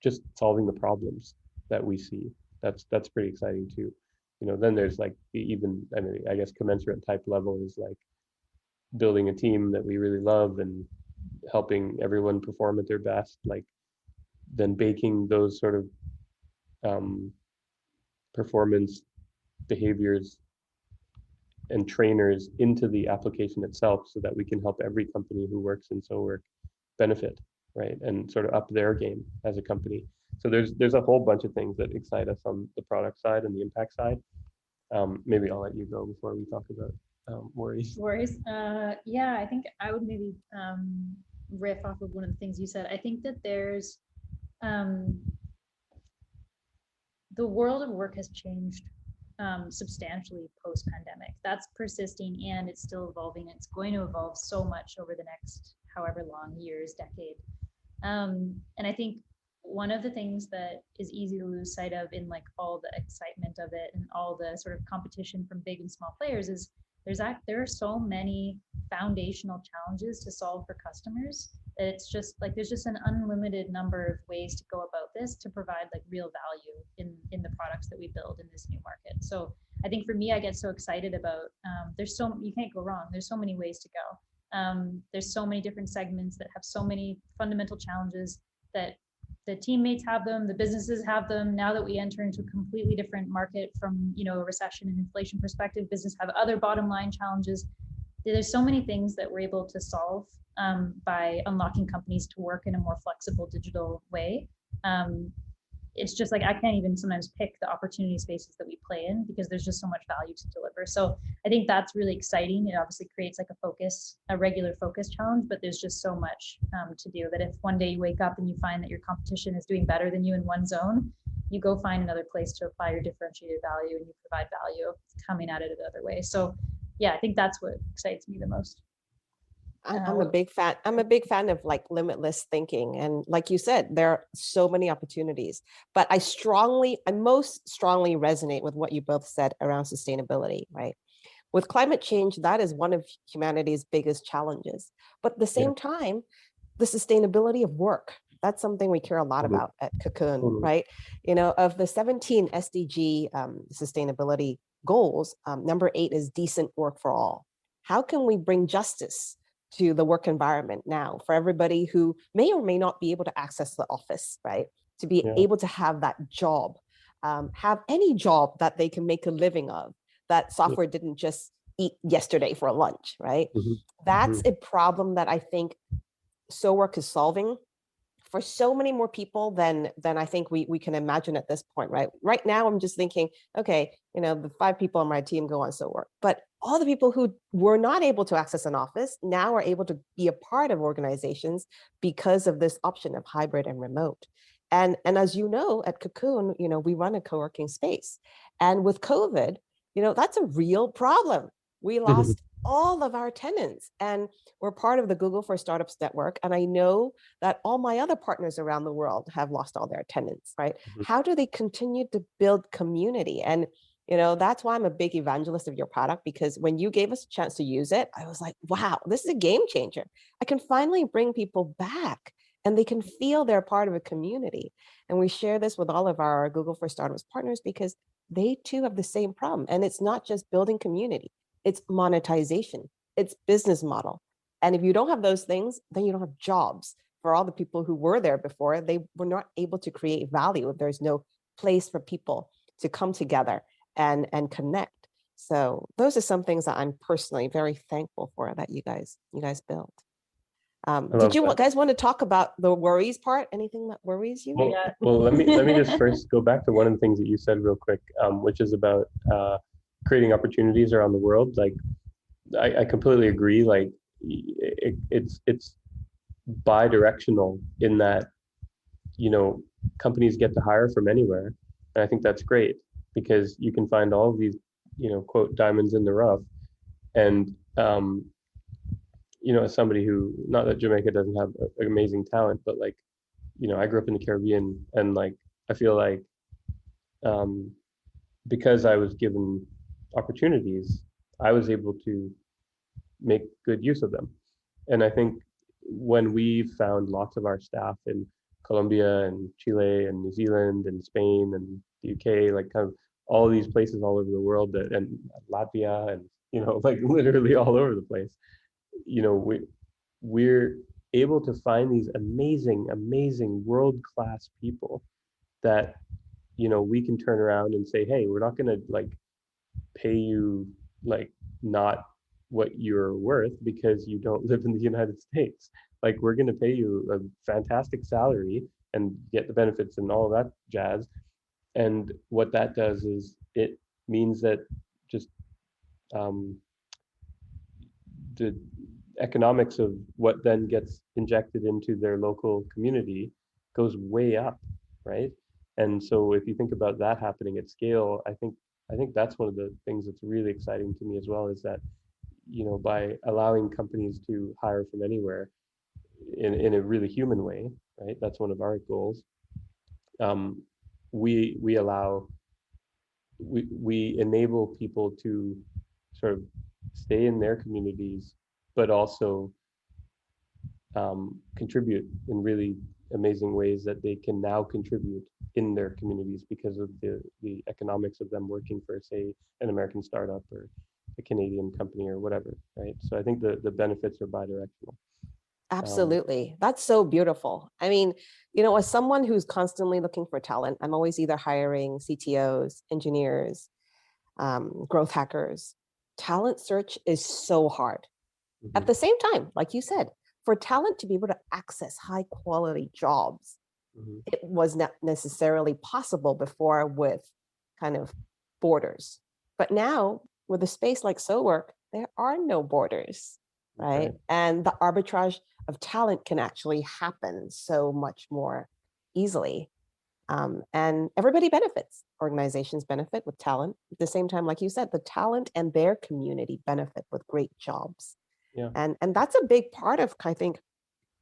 just solving the problems that we see. That's pretty exciting too. then there's like even, I mean, I guess commensurate type level is like building a team that we really love and helping everyone perform at their best, like then baking those sort of performance behaviors and trainers into the application itself so that we can help every company who works in Sowork benefit, right? And sort of up their game as a company. So there's a whole bunch of things that excite us on the product side and the impact side. Maybe I'll let you go before we talk about worries. Worries. Yeah, I think I would maybe riff off of one of the things you said. I think that there's the world of work has changed substantially post-pandemic. That's persisting and it's still evolving. It's going to evolve so much over the next however long, years, decade. And I think one of the things that is easy to lose sight of in like all the excitement of it and all the sort of competition from big and small players is there are so many foundational challenges to solve for customers that it's just like there's just an unlimited number of ways to go about this to provide like real value in the products that we build in this new market. So I think for me, I get so excited about you can't go wrong. There's so many ways to go. There's so many different segments that have so many fundamental challenges that the teammates have them, the businesses have them. Now that we enter into a completely different market from, a recession and inflation perspective, business have other bottom line challenges. There's so many things that we're able to solve by unlocking companies to work in a more flexible digital way. It's just like I can't even sometimes pick the opportunity spaces that we play in because there's just so much value to deliver. So I think that's really exciting. It obviously creates like a regular focus challenge, but there's just so much to do that if one day you wake up and you find that your competition is doing better than you in one zone, you go find another place to apply your differentiated value and you provide value coming at it another way. So yeah, I think that's what excites me the most. I'm a big fan. I'm a big fan of like limitless thinking. And like you said, there are so many opportunities, but I most strongly resonate with what you both said around sustainability, right? With climate change, that is one of humanity's biggest challenges. But at the same time, the sustainability of work, that's something we care a lot about at CoCoon, right? Of the 17 SDG sustainability goals, number 8 is decent work for all. How can we bring justice to the work environment now for everybody who may or may not be able to access the office, right? To be able to have that job, have any job that they can make a living of, that software didn't just eat yesterday for lunch, right? That's a problem that I think Sowork is solving for so many more people than I think we can imagine at this point, right? Right now, I'm just thinking, okay, the 5 people on my team go on Sowork, but all the people who were not able to access an office now are able to be a part of organizations because of this option of hybrid and remote. And as you know, at CoCoon, we run a co-working space. And with COVID, that's a real problem. We lost all of our tenants, and we're part of the Google for Startups network. And I know that all my other partners around the world have lost all their tenants, right? How do they continue to build community? And that's why I'm a big evangelist of your product, because when you gave us a chance to use it, I was like, wow, this is a game changer. I can finally bring people back and they can feel they're part of a community. And we share this with all of our Google for Startups partners because they too have the same problem. And it's not just building community, it's monetization, it's business model. And if you don't have those things, then you don't have jobs. For all the people who were there before, they were not able to create value if there's no place for people to come together and connect. So those are some things that I'm personally very thankful for that you guys built. Did you guys want to talk about the worries part? Anything that worries you? Well, let me just first go back to one of the things that you said real quick, which is about creating opportunities around the world. Like, I completely agree. Like, it's bi-directional in that companies get to hire from anywhere, and I think that's great because you can find all of these quote diamonds in the rough. And as somebody who, not that Jamaica doesn't have amazing talent, but like I grew up in the Caribbean, and like I feel like because I was given opportunities, I was able to make good use of them. And I think when we found lots of our staff in Colombia and Chile and New Zealand and Spain and the UK, like kind of all these places all over the world, and Latvia, and like literally all over the place. We're able to find these amazing world-class people that we can turn around and say, hey, we're not going to like pay you like not what you're worth because you don't live in the United States. Like, we're going to pay you a fantastic salary and get the benefits and all of that jazz. And what that does is it means that just the economics of what then gets injected into their local community goes way up, right? And so if you think about that happening at scale, I think that's one of the things that's really exciting to me as well, is that by allowing companies to hire from anywhere in a really human way, right? That's one of our goals. We allow we enable people to sort of stay in their communities, but also contribute in really amazing ways that they can now contribute in their communities because of the economics of them working for, say, an American startup or a Canadian company or whatever, right? So I think the benefits are bidirectional. Absolutely. That's so beautiful. I mean, as someone who's constantly looking for talent, I'm always either hiring CTOs, engineers, growth hackers. Talent search is so hard. Mm-hmm. At the same time, like you said, for talent to be able to access high quality jobs, Mm-hmm. it was not necessarily possible before with kind of borders. But now with a space like Sowork, there are no borders, right? Okay. And the arbitrage of talent can actually happen so much more easily. And everybody benefits. Organizations benefit with talent. At the same time, like you said, the talent and their community benefit with great jobs. Yeah. And that's a big part of, I think,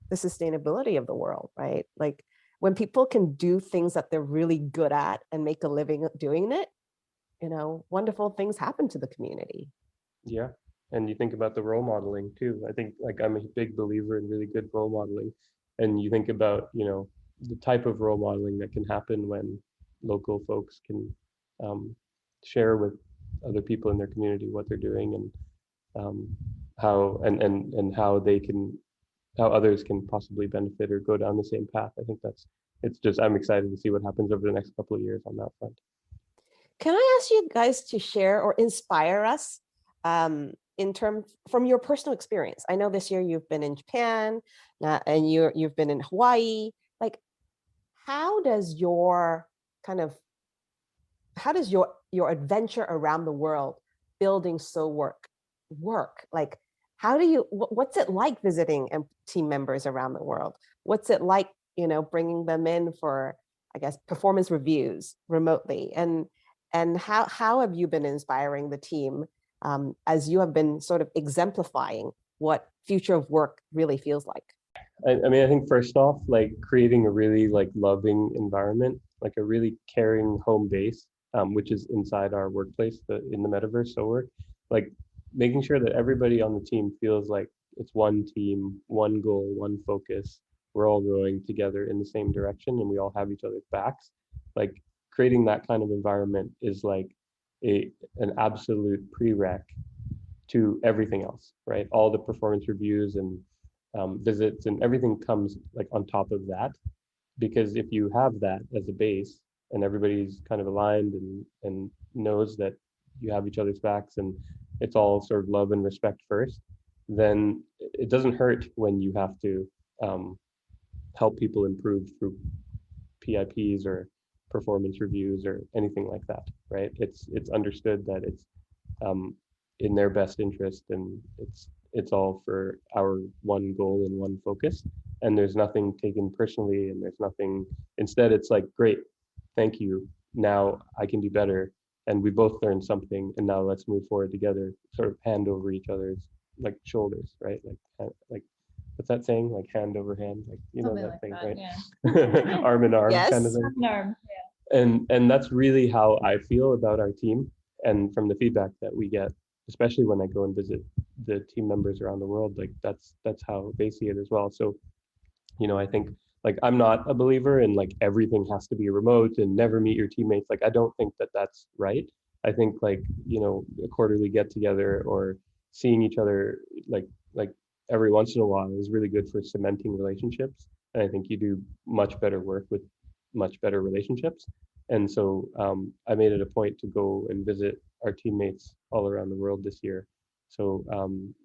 the sustainability of the world, right? Like, when people can do things that they're really good at and make a living doing it, wonderful things happen to the community. Yeah. And you think about the role modeling too. I think, like, I'm a big believer in really good role modeling. And you think about, the type of role modeling that can happen when local folks can share with other people in their community what they're doing, and how and how others can possibly benefit or go down the same path. I think I'm excited to see what happens over the next couple of years on that front. Can I ask you guys to share or inspire us from your personal experience? I know this year you've been in Japan, and you've been in Hawaii. Like, how does your adventure around the world building Sowork work? Like, what's it like visiting team members around the world? What's it like, bringing them in for, I guess, performance reviews remotely? And how have you been inspiring the team as you have been sort of exemplifying what future of work really feels like? I mean, I think first off, like, creating a really like loving environment, like a really caring home base, which is inside our workplace, in the metaverse, Sowork, like making sure that everybody on the team feels like it's one team, one goal, one focus. We're all rowing together in the same direction, and we all have each other's backs. Like, creating that kind of environment is like an absolute prereq to everything else, right? All the performance reviews and visits and everything comes like on top of that, because if you have that as a base and everybody's kind of aligned and knows that you have each other's backs and it's all sort of love and respect first, then it doesn't hurt when you have to help people improve through PIPs or performance reviews or anything like that, right? It's understood that it's in their best interest, and it's all for our one goal and one focus, and there's nothing taken personally, and there's nothing, instead it's like, great, thank you, now I can do better, and we both learned something, and now let's move forward together, sort of hand over each other's like shoulders, right? Like what's that saying, like hand over hand, like Something that like thing, that, right? yeah. Arm in arm Yes. kind of thing. Arm in arm, And that's really how I feel about our team, and from the feedback that we get, especially when I go and visit the team members around the world, like that's how they see it as well. So I think like I'm not a believer in like everything has to be remote and never meet your teammates. Like I don't think that that's right. I think like, you know, a quarterly get together or seeing each other like every once in a while is really good for cementing relationships. And I think you do much better work with much better relationships. And so I made it a point to go and visit our teammates all around the world this year. So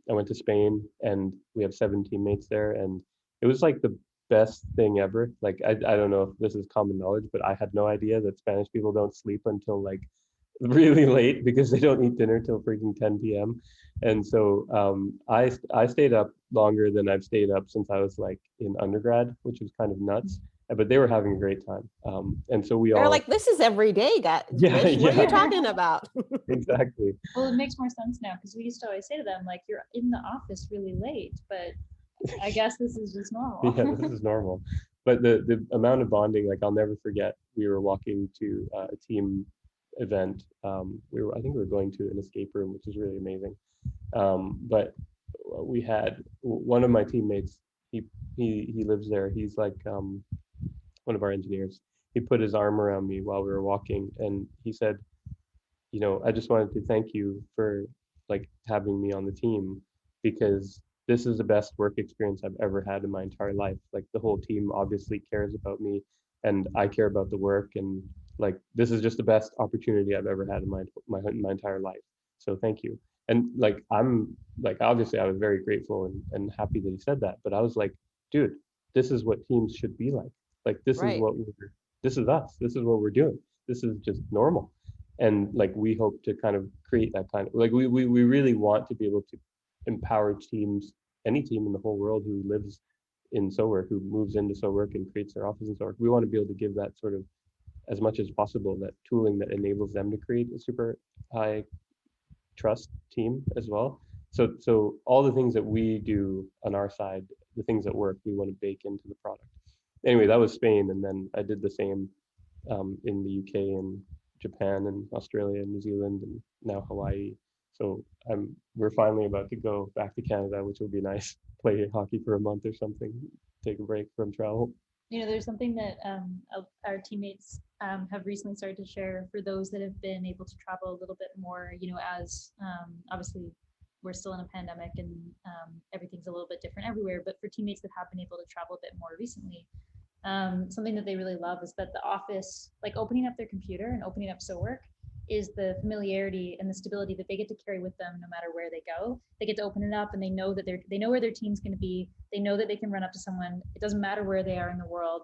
I went to Spain and we have 7 teammates there, and it was like the best thing ever. Like I don't know if this is common knowledge, but I had no idea that Spanish people don't sleep until like really late because they don't eat dinner till freaking 10 p.m. And so I stayed up longer than I've stayed up since I was like in undergrad, which was kind of nuts. But they were having a great time. And so we They're all like, this is every day, guys. Yeah, Vish, what are you yeah. talking about? Exactly. Well, it makes more sense now because we used to always say to them, like, you're in the office really late, but I guess this is just normal. Yeah, this is normal. But the amount of bonding, like I'll never forget. We were walking to a team event. I think we were going to an escape room, which was really amazing. But we had one of my teammates. He lives there. He's like one of our engineers. He put his arm around me while we were walking, and he said, you know, I just wanted to thank you for like having me on the team, because this is the best work experience I've ever had in my entire life. Like the whole team obviously cares about me and I care about the work, and like this is just the best opportunity I've ever had in my entire life. So thank you. And like I'm like obviously I was very grateful and happy that he said that, but I was like, dude, this is what teams should be like. Like Right. this is us. This is what we're doing. This is just normal. And like we hope to kind of create that kind of like we really want to be able to empower teams, any team in the whole world who lives in Sowork, who moves into Sowork and creates their office in Sowork. We want to be able to give that sort of, as much as possible, that tooling that enables them to create a super high trust team as well. So all the things that we do on our side, the things that work, we want to bake into the product. Anyway, that was Spain, and then I did the same in the UK and Japan and Australia and New Zealand and now Hawaii. So we're finally about to go back to Canada, which will be nice. Play hockey for a month or something, take a break from travel. You know, there's something that our teammates have recently started to share for those that have been able to travel a little bit more, you know, as obviously we're still in a pandemic and everything's a little bit different everywhere, but for teammates that have been able to travel a bit more recently, something that they really love is that the office, like opening up their computer and opening up Sowork, is the familiarity and the stability that they get to carry with them no matter where they go. They get to open it up and they know that they know where their team's going to be. They know that they can run up to someone. It doesn't matter where they are in the world.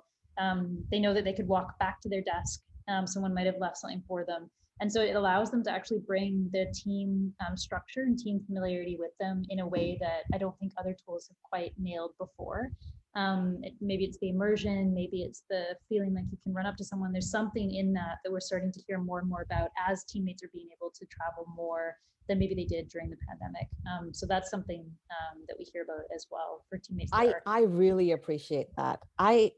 They know that they could walk back to their desk. Someone might have left something for them. And so it allows them to actually bring the team structure and team familiarity with them in a way that I don't think other tools have quite nailed before. Maybe it's the immersion, maybe it's the feeling like you can run up to someone. There's something in that we're starting to hear more and more about as teammates are being able to travel more than maybe they did during the pandemic. So that's something that we hear about as well for teammates. I really appreciate that.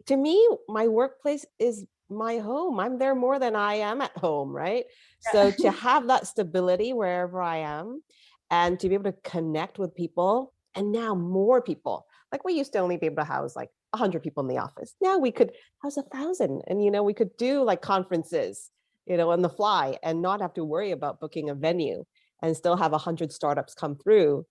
To me, my workplace is my home. I'm there more than I am at home, right? Yeah. So to have that stability wherever I am and to be able to connect with people, and now more people. Like we used to only be able to house like 100 people in the office. Now we could house 1,000, and you know, we could do like conferences, you know, on the fly and not have to worry about booking a venue and still have 100 startups come through,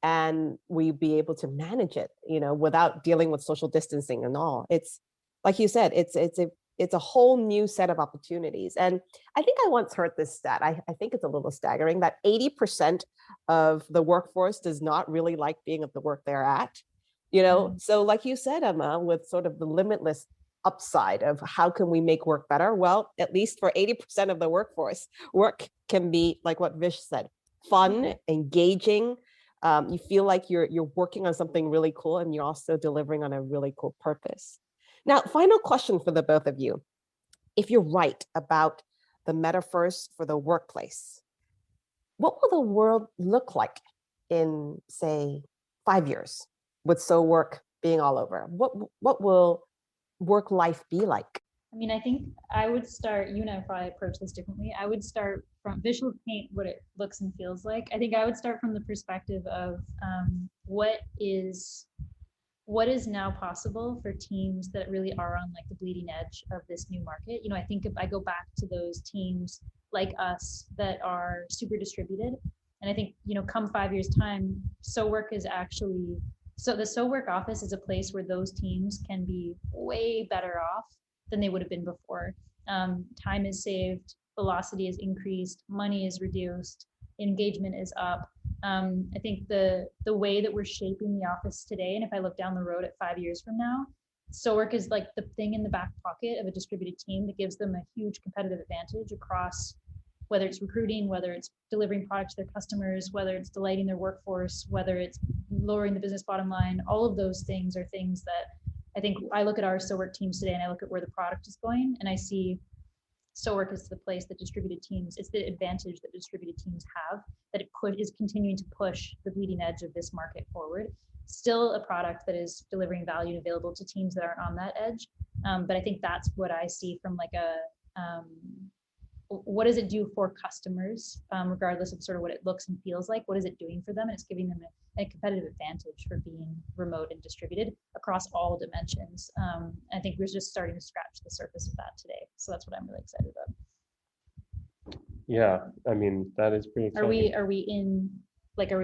and we be able to manage it, you know, without dealing with social distancing and all. It's like you said, it's a whole new set of opportunities. And I think I once heard this stat. I think it's a little staggering that 80% of the workforce does not really like being at the work they're at. You know, so like you said, Emma, with sort of the limitless upside of how can we make work better? Well, at least for 80% of the workforce, work can be like what Vish said, fun, engaging. You feel like you're working on something really cool, and you're also delivering on a really cool purpose. Now, final question for the both of you. If you're right about the metaverse for the workplace, what will the world look like in, say, 5 years with Sowork being all over? What will work life be like? I mean, I think I would start, you and I probably approach this differently. I would start from visual paint, what it looks and feels like. I think I would start from the perspective of what is what is now possible for teams that really are on like the bleeding edge of this new market. I think if I go back to those teams like us that are super distributed, and I think, come 5 years time, Sowork is actually, so the Sowork office is a place where those teams can be way better off than they would have been before. Time is saved, velocity is increased, money is reduced, engagement is up. I think the way that we're shaping the office today, and if I look down the road at 5 years from now, Sowork is like the thing in the back pocket of a distributed team that gives them a huge competitive advantage across, whether it's recruiting, whether it's delivering product to their customers, whether it's delighting their workforce, whether it's lowering the business bottom line. All of those things are things that I think I look at our Sowork teams today and I look at where the product is going, and I see Sowork is the place that distributed teams, it's the advantage that distributed teams have, that it is continuing to push the bleeding edge of this market forward. Still a product that is delivering value and available to teams that aren't on that edge. But I think that's what I see from like what does it do for customers, regardless of sort of what it looks and feels like, what is it doing for them? And it's giving them a competitive advantage for being remote and distributed across all dimensions. I think we're just starting to scratch the surface of that today. So that's what I'm really excited about. Yeah, I mean, that is pretty exciting. Are we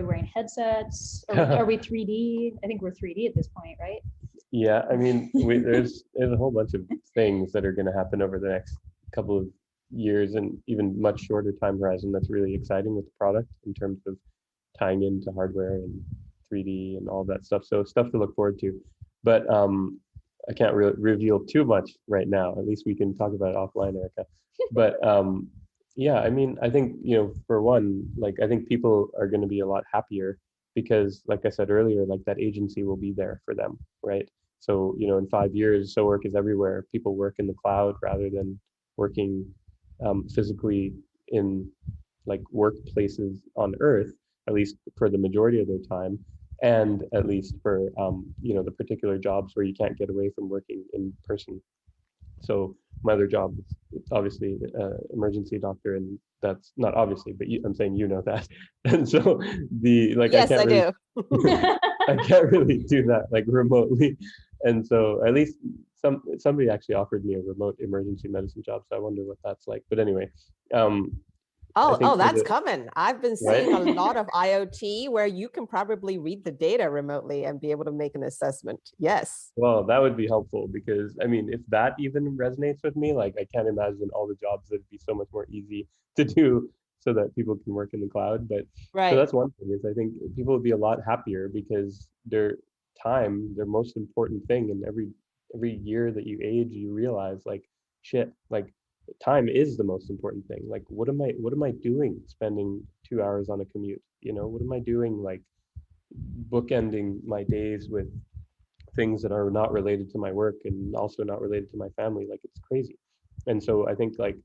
wearing headsets? Are we 3D? I think we're 3D at this point, right? Yeah, I mean, there's a whole bunch of things that are going to happen over the next couple of years and even much shorter time horizon that's really exciting with the product in terms of tying into hardware and 3D and all that stuff. So stuff to look forward to. But I can't reveal too much right now. At least we can talk about it offline, Erica. But yeah, I mean, I think, for one, like, I think people are going to be a lot happier because, like I said earlier, like that agency will be there for them, right? So, in 5 years, Sowork is everywhere. People work in the cloud rather than working physically in like workplaces on Earth, at least for the majority of their time, and at least for the particular jobs where you can't get away from working in person. So my other job is obviously emergency doctor, and that's not obviously, but I'm saying that. And so yes, I do. I can't really do that like remotely. And so at least somebody actually offered me a remote emergency medicine job, so I wonder what that's like. But anyway, that's coming. I've been seeing a lot of IoT where you can probably read the data remotely and be able to make an assessment. Yes. Well, that would be helpful because I mean, if that even resonates with me, like I can't imagine all the jobs that'd be so much more easy to do so that people can work in the cloud. But so that's one thing, is I think people would be a lot happier because their most important thing, and every year that you age, you realize like shit, like time is the most important thing. Like what am I doing spending 2 hours on a commute? What am I doing like bookending my days with things that are not related to my work and also not related to my family? Like it's crazy. And so I think like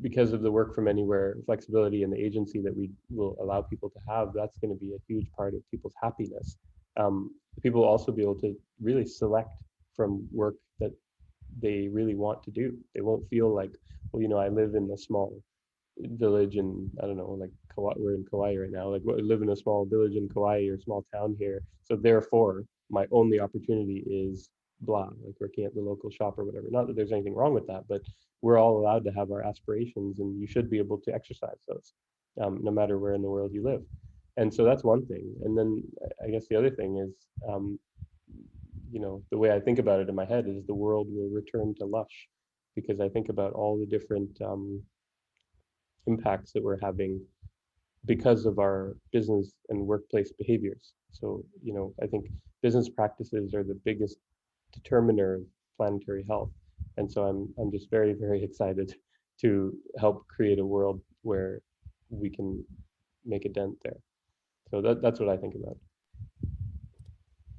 because of the work from anywhere flexibility and the agency that we will allow people to have, that's going to be a huge part of people's happiness. People will also be able to really select from work that they really want to do. They won't feel like, well, I live in a small village and I don't know, like we're in Kauai right now, like I live in a small village in Kauai or small town here, so therefore my only opportunity is blah, like working at the local shop or whatever. Not that there's anything wrong with that, but we're all allowed to have our aspirations and you should be able to exercise those, no matter where in the world you live. And so that's one thing. And then I guess the other thing is, the way I think about it in my head is the world will return to lush, because I think about all the different impacts that we're having because of our business and workplace behaviors. So, I think business practices are the biggest determiner of planetary health. And so I'm just very, very excited to help create a world where we can make a dent there. So that's what I think about.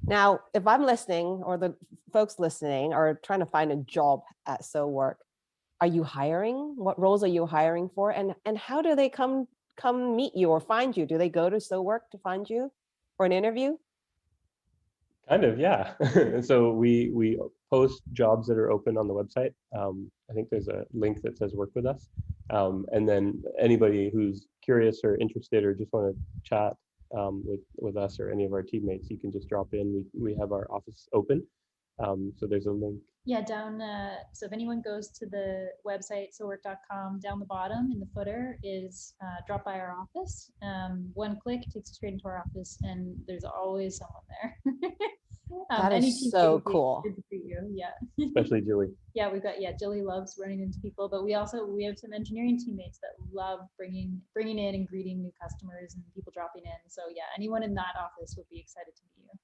Now, if I'm listening, or the folks listening are trying to find a job at Sowork, are you hiring? What roles are you hiring for? And how do they come meet you or find you? Do they go to Sowork to find you for an interview? Kind of, yeah. So we post jobs that are open on the website. I think there's a link that says work with us. And then anybody who's curious or interested or just want to chat with us or any of our teammates, you can just drop in. We have our office open. So there's a link. Yeah, down. So if anyone goes to the website, sowork.com, down the bottom in the footer is drop by our office. One click takes you straight into our office, and there's always someone there. That Any is teammate so would be cool. good to see you. Yeah. Especially Julie. Yeah, Jilly loves running into people, but we have some engineering teammates that love bringing in and greeting new customers and people dropping in. So yeah, anyone in that office would be excited to meet you.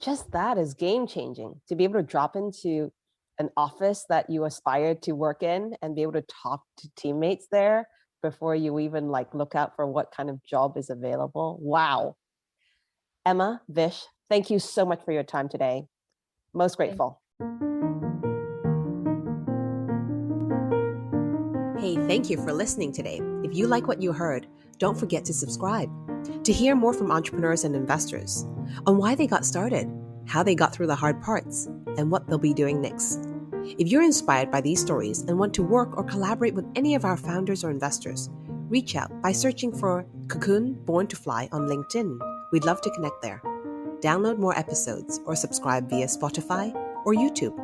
Just that is game changing, to be able to drop into an office that you aspire to work in and be able to talk to teammates there before you even like look out for what kind of job is available. Wow. Emma, Vish, thank you so much for your time today. Most grateful. Hey, thank you for listening today. If you like what you heard, don't forget to subscribe to hear more from entrepreneurs and investors on why they got started, how they got through the hard parts, and what they'll be doing next. If you're inspired by these stories and want to work or collaborate with any of our founders or investors, reach out by searching for CoCoon Born to Fly on LinkedIn. We'd love to connect there. Download more episodes or subscribe via Spotify or YouTube.